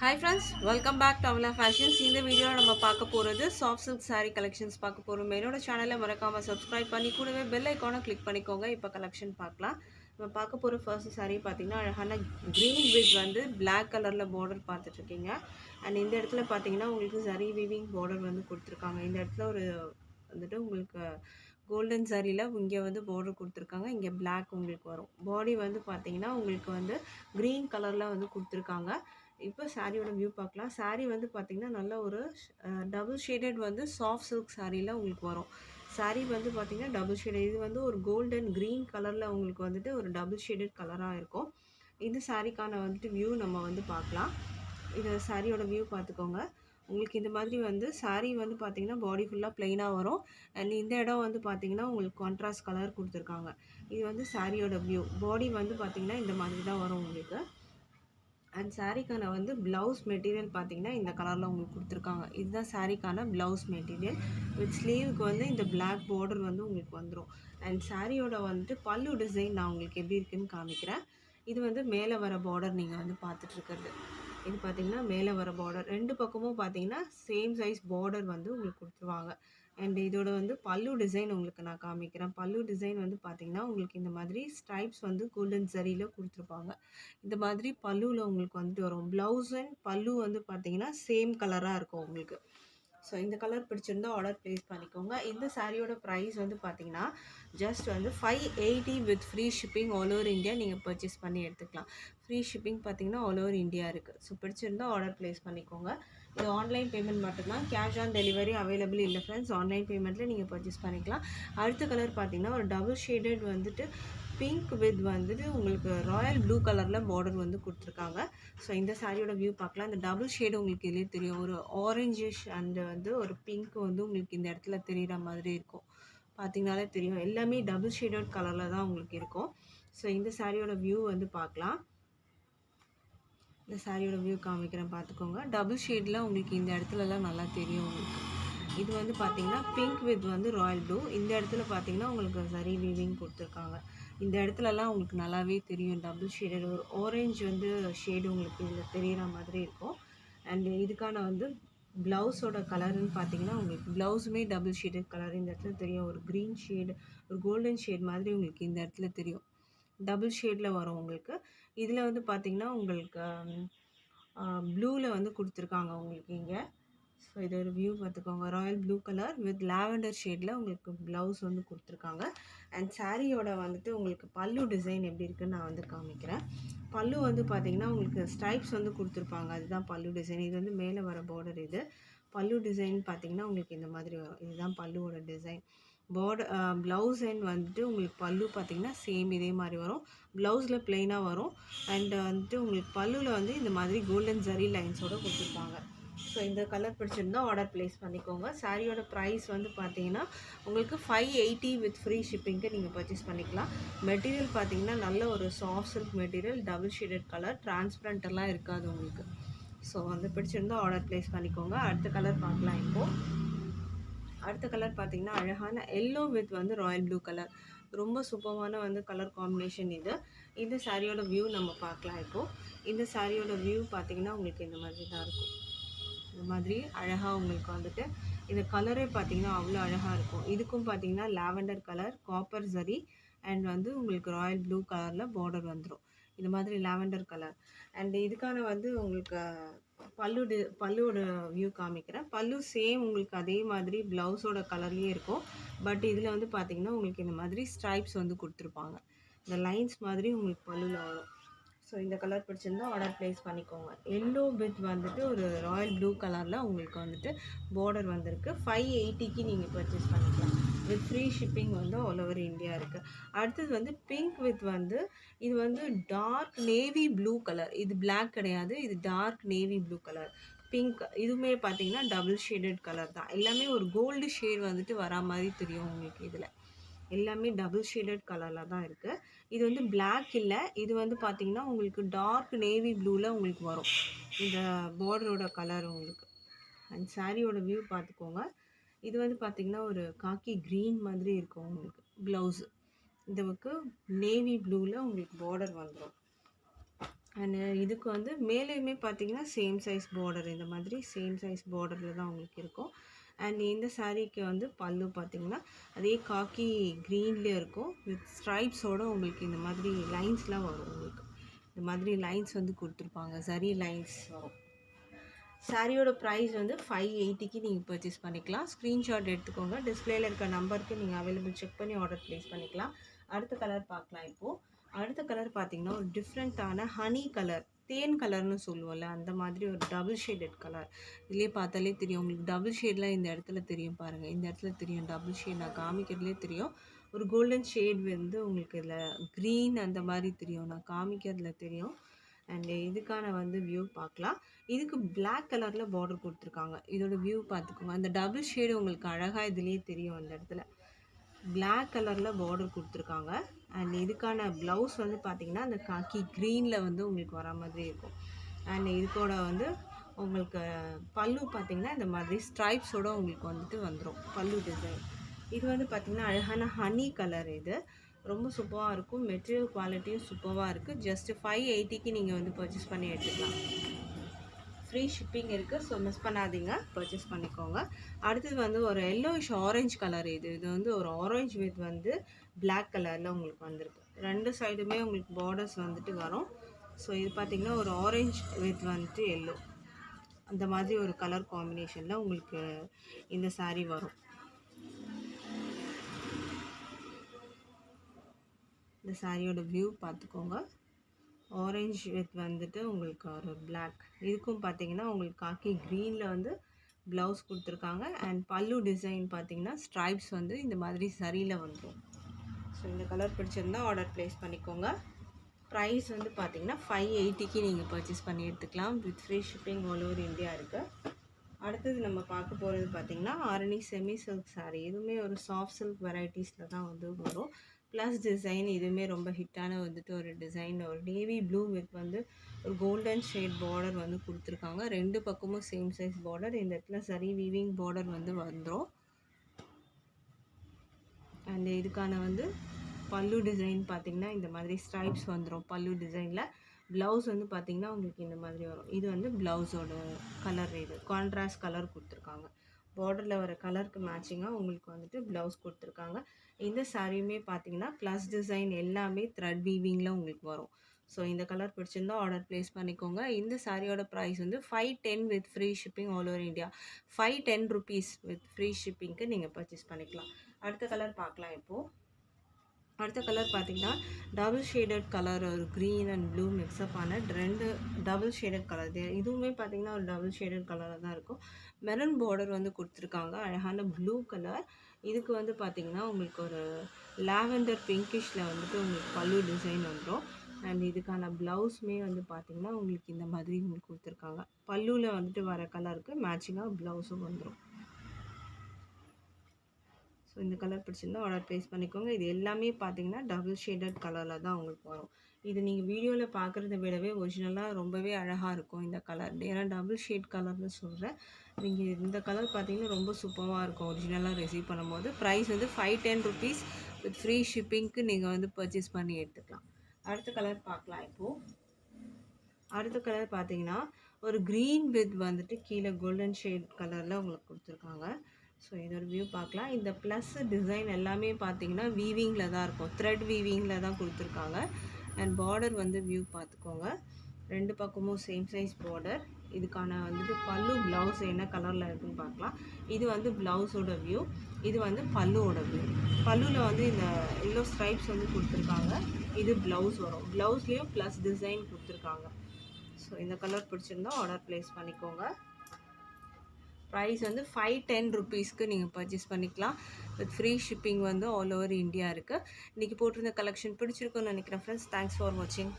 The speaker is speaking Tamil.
Hi friends, welcome back to Amla Fashions. இந்த வீடியோல நம்ம பார்க்க போறது சாஃப்ட் சில்க் saree collections பார்க்க போறோம். என்னோட சேனலை மறக்காம சப்ஸ்கிரைப் பண்ணி கூடவே பெல் ஐகானை கிளிக் பண்ணிக்கோங்க. இப்போ கலெக்ஷன் பார்க்கலாம். நம்ம பார்க்க போற ஃபர்ஸ்ட் saree பார்த்தீங்கன்னா அழகான green with வந்து black கலர்ல border பார்த்துட்டு இருக்கீங்க. அண்ட் இந்த இடத்துல பார்த்தீங்கன்னா உங்களுக்கு zari weaving border வந்து கொடுத்துருக்காங்க. இந்த இடத்துல ஒரு வந்துட்டு உங்களுக்கு கோல்டன் சாரியில் இங்கே வந்து border கொடுத்துருக்காங்க. இங்கே பிளாக் உங்களுக்கு வரும். பாடி வந்து பார்த்தீங்கன்னா உங்களுக்கு வந்து க்ரீன் கலரில் வந்து கொடுத்துருக்காங்க. இப்போ சாரியோட வியூ பார்க்கலாம். சாரி வந்து பார்த்தீங்கன்னா நல்ல ஒரு டபுள் ஷேடட் வந்து சாஃப்ட் சில்க் சாரியில் உங்களுக்கு வரும். சாரி வந்து பார்த்தீங்கன்னா டபுள் ஷேடட், இது வந்து ஒரு கோல்டன் க்ரீன் கலரில் உங்களுக்கு வந்துட்டு ஒரு டபுள் ஷேடட் கலராக இருக்கும். இந்த சாரிக்கான வந்துட்டு வியூ நம்ம வந்து பார்க்கலாம். இது சாரியோட வியூ பார்த்துக்கோங்க. உங்களுக்கு இந்த மாதிரி வந்து சாரீ வந்து பார்த்தீங்கன்னா பாடி ஃபுல்லாக ப்ளெயினாக வரும். அண்ட் இந்த இடம் வந்து பார்த்தீங்கன்னா உங்களுக்கு கான்ட்ராஸ்ட் கலர் கொடுத்துருக்காங்க. இது வந்து சாரியோட வியூ. பாடி வந்து பார்த்தீங்கன்னா இந்த மாதிரி தான் வரும் உங்களுக்கு. அண்ட் சாரீக்கான வந்து ப்ளவுஸ் மெட்டீரியல் பார்த்தீங்கன்னா இந்த கலரில் உங்களுக்கு கொடுத்துருக்காங்க. இதுதான் சாரீக்கான ப்ளவுஸ் மெட்டீரியல். வித் ஸ்லீவுக்கு வந்து இந்த பிளாக் பார்டர் வந்து உங்களுக்கு வந்துடும். அண்ட் சாரியோட வந்துட்டு பல்லு டிசைன் நான் உங்களுக்கு எப்படி இருக்குன்னு காமிக்கிறேன். இது வந்து மேலே வர பார்டர் நீங்கள் வந்து பார்த்துட்ருக்கிறது. இது பார்த்தீங்கன்னா மேலே வர பார்டர். ரெண்டு பக்கமும் பார்த்தீங்கன்னா சேம் சைஸ் பார்டர் வந்து உங்களுக்கு கொடுத்துருவாங்க. அண்ட் இதோட வந்து பல்லு டிசைன் உங்களுக்கு நான் காமிக்கிறேன். பல்லு டிசைன் வந்து பார்த்தீங்கன்னா உங்களுக்கு இந்த மாதிரி ஸ்ட்ரைப்ஸ் வந்து கோல்டன் சரியில் கொடுத்துருப்பாங்க. இந்த மாதிரி பல்லுவில் உங்களுக்கு வந்துட்டு வரும். ப்ளவுஸ் அண்ட் பல்லு வந்து பார்த்தீங்கன்னா சேம் கலராக இருக்கும் உங்களுக்கு. ஸோ இந்த கலர் பிடிச்சிருந்தா ஆர்டர் ப்ளேஸ் பண்ணிக்கோங்க. இந்த சாரியோட ப்ரைஸ் வந்து பார்த்தீங்கன்னா ஜஸ்ட் வந்து 580 with free shipping all over India நீங்கள் பர்ச்சேஸ் பண்ணி எடுத்துக்கலாம். ஃப்ரீ ஷிப்பிங் பார்த்தீங்கன்னா ஆல் ஓவர் இந்தியா இருக்குது. ஸோ பிடிச்சிருந்தா ஆர்டர் ப்ளேஸ் பண்ணிக்கோங்க. இது ஆன்லைன் பேமெண்ட் மட்டும்தான், கேஷ் ஆன் டெலிவரி அவைலபிள் இல்லை ஃப்ரெண்ட்ஸ். ஆன்லைன் பேமெண்ட்டில் நீங்கள் பர்ச்சேஸ் பண்ணிக்கலாம். அடுத்த கலர் பார்த்தீங்கன்னா ஒரு டபுள் ஷேடட் வந்துட்டு பிங்க் வித் வந்துட்டு உங்களுக்கு ராயல் ப்ளூ கலரில் பார்டர் வந்து கொடுத்துருக்காங்க. ஸோ இந்த சாரியோட வியூ பார்க்கலாம். இந்த டபுள் ஷேடு உங்களுக்கு இதுலேயே தெரியும். ஒரு ஆரஞ்சிஷ் அண்டு வந்து ஒரு பிங்க் வந்து உங்களுக்கு இந்த இடத்துல தெரிகிற மாதிரி இருக்கும். பார்த்தீங்கனாலே தெரியும். எல்லாமே டபுள் ஷேடட் கலரில் தான் உங்களுக்கு இருக்கும். ஸோ இந்த சாரியோட வியூ வந்து பார்க்கலாம். இந்த சாரியோட வியூ காமிக்கிறேன் பார்த்துக்கோங்க. டபுள் ஷேடில் உங்களுக்கு இந்த இடத்துலலாம் நல்லா தெரியும் உங்களுக்கு. இது வந்து பார்த்தீங்கன்னா பிங்க் வித் வந்து ராயல் ப்ளூ. இந்த இடத்துல பார்த்தீங்கன்னா உங்களுக்கு சரி வீவிங் கொடுத்துருக்காங்க. இந்த இடத்துலலாம் உங்களுக்கு நல்லாவே தெரியும் டபுள் ஷேடட். ஒரு ஆரஞ்சு வந்து ஷேடு உங்களுக்கு இதில் தெரிகிற மாதிரி இருக்கும். அண்டு இதுக்கான வந்து ப்ளவுஸோட கலருன்னு பார்த்தீங்கன்னா உங்களுக்கு ப்ளவுஸுமே டபுள் ஷேடட் கலர் இந்த இடத்துல தெரியும். ஒரு க்ரீன் ஷேடு, ஒரு கோல்டன் ஷேட் மாதிரி உங்களுக்கு இந்த இடத்துல தெரியும். டபுள் ஷேடில் வரும் உங்களுக்கு. இதில் வந்து பார்த்தீங்கன்னா உங்களுக்கு ப்ளூவில் வந்து கொடுத்துருக்காங்க உங்களுக்கு இங்கே. ஸோ இது ஒரு வியூ பார்த்துக்கோங்க. Royal blue colour with lavender ஷேடில் உங்களுக்கு ப்ளவுஸ் வந்து கொடுத்துருக்காங்க. அண்ட் சாரியோட வந்துட்டு உங்களுக்கு பல்லு டிசைன் எப்படி இருக்குன்னு நான் வந்து காமிக்கிறேன். பல்லு வந்து பார்த்தீங்கன்னா உங்களுக்கு ஸ்ட்ரைப்ஸ் வந்து கொடுத்துருப்பாங்க. அதுதான் பல்லு டிசைன். இது வந்து மேலே வர பார்டர். இது பல்லு டிசைன் பார்த்தீங்கன்னா உங்களுக்கு இந்த மாதிரி வரும். இதுதான் பல்லுவோட டிசைன். பார்டர் ப்ளவுஸ் அண்ட் வந்துட்டு உங்களுக்கு பல்லு பார்த்தீங்கன்னா சேம் இதே மாதிரி வரும். ப்ளவுஸில் ப்ளெயினாக வரும். அண்ட் வந்துட்டு உங்களுக்கு பல்லுவில் வந்து இந்த மாதிரி கோல்டன் ஜரி லைன்ஸோடு கொடுத்துருப்பாங்க. ஸோ இந்த கலர் பிடிச்சிருந்தா ஆர்டர் ப்ளேஸ் பண்ணிக்கோங்க. சாரியோட ப்ரைஸ் வந்து பார்த்தீங்கன்னா உங்களுக்கு 580 வித் ஃப்ரீ ஷிப்பிங்க்கு நீங்கள் பர்ச்சேஸ் பண்ணிக்கலாம். மெட்டீரியல் பார்த்தீங்கன்னா நல்ல ஒரு soft silk material, double shaded colour, டிரான்ஸ்பரண்ட்டெல்லாம் இருக்காது உங்களுக்கு. ஸோ வந்து பிடிச்சிருந்தா ஆர்டர் ப்ளேஸ் பண்ணிக்கோங்க. அடுத்த கலர் பார்க்கலாம். இப்போது அடுத்த கலர் பார்த்தீங்கன்னா அழகான எல்லோ வித் வந்து ராயல் ப்ளூ கலர். ரொம்ப சூப்பரான வந்து கலர் காம்பினேஷன் இது. இந்த சாரியோட வியூ நம்ம பார்க்கலாம். இப்போது இந்த சாரியோட வியூ பார்த்தீங்கன்னா உங்களுக்கு இந்த மாதிரி தான் இருக்கும். இந்த மாதிரி அழகாக உங்களுக்கு வந்துட்டு இந்த கலரே பார்த்தீங்கன்னா அவ்வளோ அழகாக இருக்கும். இதுக்கும் பார்த்தீங்கன்னா lavender colour, copper zari and வந்து உங்களுக்கு ராயல் ப்ளூ கலரில் பார்டர் வந்துடும். இந்த மாதிரி லாவெண்டர் கலர். அண்ட் இதுக்கான வந்து உங்களுக்கு பல்லுவோட வியூ காமிக்கிறேன். பல்லு சேம் உங்களுக்கு அதே மாதிரி ப்ளவுஸோட கலர்லேயே இருக்கும். பட் இதில் வந்து பார்த்தீங்கன்னா உங்களுக்கு இந்த மாதிரி ஸ்ட்ரைப்ஸ் வந்து கொடுத்துருப்பாங்க. இந்த லைன்ஸ் மாதிரி உங்களுக்கு பல்லுவில் வரும். ஸோ இந்த கலர் பிடிச்சிருந்தா ஆர்டர் ப்ளேஸ் பண்ணிக்கோங்க. எல்லோ வித் வந்துட்டு ஒரு ராயல் ப்ளூ கலரில் உங்களுக்கு வந்துட்டு பார்டர் வந்திருக்கு. 580க்கு நீங்கள் பர்ச்சேஸ் பண்ணிக்கலாம். வித் ஃப்ரீ ஷிப்பிங் வந்து ஆல் ஓவர் இந்தியா இருக்குது. அடுத்தது வந்து பிங்க் வித் வந்து இது வந்து டார்க் நேவி ப்ளூ கலர். இது பிளாக் கிடையாது, இது dark navy blue colour. Pink இதுவுமே பார்த்தீங்கன்னா டபுள் ஷேடட் கலர் தான். எல்லாமே ஒரு கோல்டு ஷேட் வந்துட்டு வரா மாதிரி தெரியும் உங்களுக்கு. இதில் எல்லாமே டபுள் ஷேடட் கலரில் தான் இருக்குது. இது வந்து பிளாக் இல்லை, இது வந்து பார்த்தீங்கன்னா உங்களுக்கு டார்க் நேவி ப்ளூவில் உங்களுக்கு வரும் இந்த பார்டரோட கலர் உங்களுக்கு. அண்ட் சாரியோட வியூ பார்த்துக்கோங்க. இது வந்து பார்த்தீங்கன்னா ஒரு காக்கி க்ரீன் மாதிரி இருக்கும் உங்களுக்கு. ப்ளவுஸு இதுக்கு நேவி ப்ளூவில் உங்களுக்கு பார்டர் வந்துடும். அண்ட் இதுக்கு வந்து மேலேயுமே பார்த்தீங்கன்னா சேம் சைஸ் பார்டர், இந்த மாதிரி சேம் சைஸ் பார்டரில் தான் உங்களுக்கு இருக்கும். அண்ட் இந்த சாரீக்கு வந்து பல்லு பார்த்தீங்கன்னா அதே காக்கி க்ரீன்லேயே இருக்கும், வித் ஸ்ட்ரைப்ஸோடு உங்களுக்கு இந்த மாதிரி லைன்ஸ்லாம் வரும். உங்களுக்கு இந்த மாதிரி லைன்ஸ் வந்து கொடுத்துருப்பாங்க, சரி லைன்ஸ் வரும். சாரியோட ப்ரைஸ் வந்து 580க்கு நீங்கள் பர்ச்சேஸ் பண்ணிக்கலாம். ஸ்க்ரீன்ஷாட் எடுத்துக்கோங்க, டிஸ்பிளேயில் இருக்க நம்பருக்கு நீங்கள் அவைலபிள் செக் பண்ணி ஆர்டர் ப்ளேஸ் பண்ணிக்கலாம். அடுத்த கலர் பார்க்கலாம். இப்போது அடுத்த கலர் பார்த்திங்கன்னா ஒரு டிஃப்ரெண்ட்டான ஹனி கலர், தேன் கலர்னு சொல்லுவோம்ல, அந்த மாதிரி ஒரு டபுள் ஷேடட் கலர். இதுலேயே பார்த்தாலே தெரியும் உங்களுக்கு, டபுள் ஷேட்லாம் இந்த இடத்துல தெரியும் பாருங்கள், இந்த இடத்துல தெரியும் டபுள் ஷேட், நான் காமிக்கிறதுலே தெரியும். ஒரு கோல்டன் ஷேட் வந்து உங்களுக்கு இதில் க்ரீன் அந்த மாதிரி தெரியும், நான் காமிக்கிறதுல தெரியும். அண்ட் இதுக்கான வந்து வியூ பார்க்கலாம். இதுக்கு பிளாக் கலரில் பார்டர் கொடுத்துருக்காங்க, இதோட வியூ பார்த்துக்கோங்க. அந்த டபுள் ஷேடு உங்களுக்கு அழகாக இதுலேயே தெரியும், அந்த இடத்துல பிளாக் கலரில் பார்டர் கொடுத்துருக்காங்க. அண்ட் இதுக்கான ப்ளவுஸ் வந்து பார்த்திங்கன்னா அந்த காக்கி க்ரீனில் வந்து உங்களுக்கு வர மாதிரி இருக்கும். அண்ட் இதுக்கோட வந்து உங்களுக்கு பல்லு பார்த்திங்கன்னா இந்த மாதிரி ஸ்ட்ரைப்ஸோடு உங்களுக்கு வந்துட்டு வந்துடும் பல்லு டிசைன். இது வந்து பார்த்திங்கன்னா அழகான ஹனி கலர், இது ரொம்ப சூப்பராக இருக்கும், மெட்டீரியல் குவாலிட்டியும் சூப்பராக இருக்குது. ஜஸ்ட்டு 580க்கு நீங்கள் வந்து பர்ச்சேஸ் பண்ணி எடுத்துக்கலாம். ஃப்ரீ ஷிப்பிங் இருக்குது, ஸோ மிஸ் பண்ணாதீங்க, பர்ச்சேஸ் பண்ணிக்கோங்க. அடுத்தது வந்து ஒரு எல்லோயிஷ் ஆரஞ்சு கலர், இது வந்து ஒரு ஆரஞ்சு வித் வந்து பிளாக் கலரில் உங்களுக்கு வந்திருக்கு. ரெண்டு சைடுமே உங்களுக்கு பார்டர்ஸ் வந்துட்டு வரும். ஸோ இது பார்த்திங்கன்னா ஒரு ஆரஞ்சு வித் வந்துட்டு எல்லோ, அந்த மாதிரி ஒரு கலர் காம்பினேஷனில் உங்களுக்கு இந்த சாரீ வரும். இந்த சாரியோட வியூ பார்த்துக்கோங்க. ஆரஞ்ச் வித் வந்துட்டு உங்களுக்கு ஒரு பிளாக், இதுக்கும் பார்த்தீங்கன்னா உங்களுக்கு காக்கி க்ரீனில் வந்து ப்ளவுஸ் கொடுத்துருக்காங்க. அண்ட் பல்லு டிசைன் பார்த்தீங்கன்னா ஸ்ட்ரைப்ஸ் வந்து இந்த மாதிரி சரியில் வந்துடும். ஸோ இந்த கலர் பிடிச்சிருந்தால் ஆர்டர் ப்ளேஸ் பண்ணிக்கோங்க. ப்ரைஸ் வந்து பார்த்தீங்கன்னா 580க்கு நீங்கள் பர்ச்சேஸ் பண்ணி எடுத்துக்கலாம், with free shipping all over India இருக்குது. அடுத்தது நம்ம பார்க்க போகிறது பார்த்திங்கன்னா ஆரணி செமி சில்க் சாரீ. இதுவுமே ஒரு சாஃப்ட் சில்க் வெரைட்டிஸில் தான் வந்து வரும். ப்ளஸ் டிசைன் இதுவுமே ரொம்ப ஹிட்டான வந்துட்டு ஒரு டிசைன், ஒரு நேவி ப்ளூ வித் வந்து ஒரு கோல்டன் ஷேட் பார்டர் வந்து கொடுத்துருக்காங்க. ரெண்டு பக்கமும் சேம் சைஸ் பார்டர், இந்த இடத்துல சரி வீவிங் பார்டர் வந்து வந்துடும். அண்ட் இதுக்கான வந்து பல்லு டிசைன் பார்த்திங்கன்னா இந்த மாதிரி ஸ்ட்ரைப்ஸ் வந்துடும் பல்லு டிசைனில். ப்ளவுஸ் வந்து பார்த்திங்கன்னா உங்களுக்கு இந்த மாதிரி வரும். இது வந்து ப்ளவுஸோட கலர், இது கான்ட்ராஸ்ட் கலர் கொடுத்துருக்காங்க. பார்டரில் வர கலருக்கு மேட்சிங்காக உங்களுக்கு வந்துட்டு ப்ளவுஸ் கொடுத்துருக்காங்க. இந்த சாரியுமே பார்த்தீங்கன்னா ப்ளஸ் டிசைன் எல்லாமே த்ரெட் வீவிங்கில் உங்களுக்கு வரும். ஸோ இந்த கலர் பிடிச்சிருந்தா ஆர்டர் ப்ளேஸ் பண்ணிக்கோங்க. இந்த சாரியோட ப்ரைஸ் வந்து 510 with free shipping all over India. 510 rupees with free ஷிப்பிங்க்கு நீங்கள் பர்ச்சேஸ் பண்ணிக்கலாம். அடுத்த கலர் பார்க்கலாம். இப்போது அடுத்த கலர் பார்த்திங்கன்னா டபுள் ஷேடட் கலர், ஒரு க்ரீன் அண்ட் ப்ளூ மிக்ஸ்அப் ஆன ரெண்டு டபுள் ஷேடட் கலர். இதுவுமே பார்த்திங்கன்னா ஒரு டபுள் ஷேடட் கலராக தான் இருக்கும். மெரூன் பார்டர் வந்து கொடுத்துருக்காங்க, அழகான ப்ளூ கலர். இதுக்கு வந்து பார்த்திங்கன்னா உங்களுக்கு ஒரு லாவெண்டர் பிங்கிஷில் வந்துட்டு உங்களுக்கு பல்லு டிசைன் வந்துடும். அண்ட் இதுக்கான ப்ளவுஸுமே வந்து பார்த்திங்கன்னா உங்களுக்கு இந்த மாதிரி உங்களுக்கு கொடுத்துருக்காங்க. பல்லுவில் வந்துட்டு வர கலருக்கு மேட்சிங்காக ப்ளவுஸும் வந்துடும். ஸோ இந்த கலர் பிடிச்சிருந்தா ஆர்டர் ப்ளேஸ் பண்ணிக்கோங்க. இது எல்லாமே பார்த்தீங்கன்னா டபுள் ஷேடட் கலரில் தான் உங்களுக்கு வரும். இது நீங்கள் வீடியோவில் பார்க்குறத விடவே ஒரிஜினலாக ரொம்பவே அழகாக இருக்கும் இந்த கலர். ஏன்னா டபுள் ஷேட் கலர்னு சொல்கிறேன். நீங்கள் இந்த கலர் பார்த்தீங்கன்னா ரொம்ப சூப்பராக இருக்கும் ஒரிஜினலாக ரிசீவ் பண்ணும்போது. ப்ரைஸ் வந்து 510 ருபீஸ் வித் ஃப்ரீ ஷிப்பிங்க்கு நீங்கள் வந்து பர்ச்சேஸ் பண்ணி எடுத்துக்கலாம். அடுத்த கலர் பார்க்கலாம். இப்போது அடுத்த கலர் பார்த்தீங்கன்னா ஒரு க்ரீன் வித் வந்துட்டு கீழே கோல்டன் ஷேட் கலரில் உங்களுக்கு கொடுத்துருக்காங்க. ஸோ இதோட வியூ பார்க்கலாம். இந்த ப்ளஸ் டிசைன் எல்லாமே பார்த்தீங்கன்னா வீவிங்கில் தான் இருக்கும், த்ரெட் வீவிங்கில் தான் கொடுத்துருக்காங்க. அண்ட் பார்டர் வந்து வியூ பார்த்துக்கோங்க, ரெண்டு பக்கமும் சேம் சைஸ் பார்டர். இதுக்கான வந்துட்டு பல்லு ப்ளவுஸ் என்ன கலரில் இருக்குதுன்னு பார்க்கலாம். இது வந்து ப்ளவுஸோட வியூ, இது வந்து பல்லுவோட வியூ. பல்லுவில் வந்து இந்த எல்லோ ஸ்ட்ரைப்ஸ் வந்து கொடுத்துருக்காங்க. இது ப்ளவுஸ் வரும், ப்ளவுஸ்லேயும் ப்ளஸ் டிசைன் கொடுத்துருக்காங்க. ஸோ இந்த கலர் பிடிச்சிருந்தா ஆர்டர் ப்ளேஸ் பண்ணிக்கோங்க. ப்ரைஸ் வந்து 510 ருபீஸ்க்கு நீங்கள் பர்ச்சேஸ் பண்ணிக்கலாம். வித் ஃப்ரீ ஷிப்பிங் வந்து ஆல் ஓவர் இந்தியா இருக்குது. இன்றைக்கி போட்டிருந்த கலெக்ஷன் பிடிச்சிருக்குன்னு நினைக்கிறேன் ஃப்ரெண்ட்ஸ். தேங்க்ஸ் ஃபார் வாட்சிங்.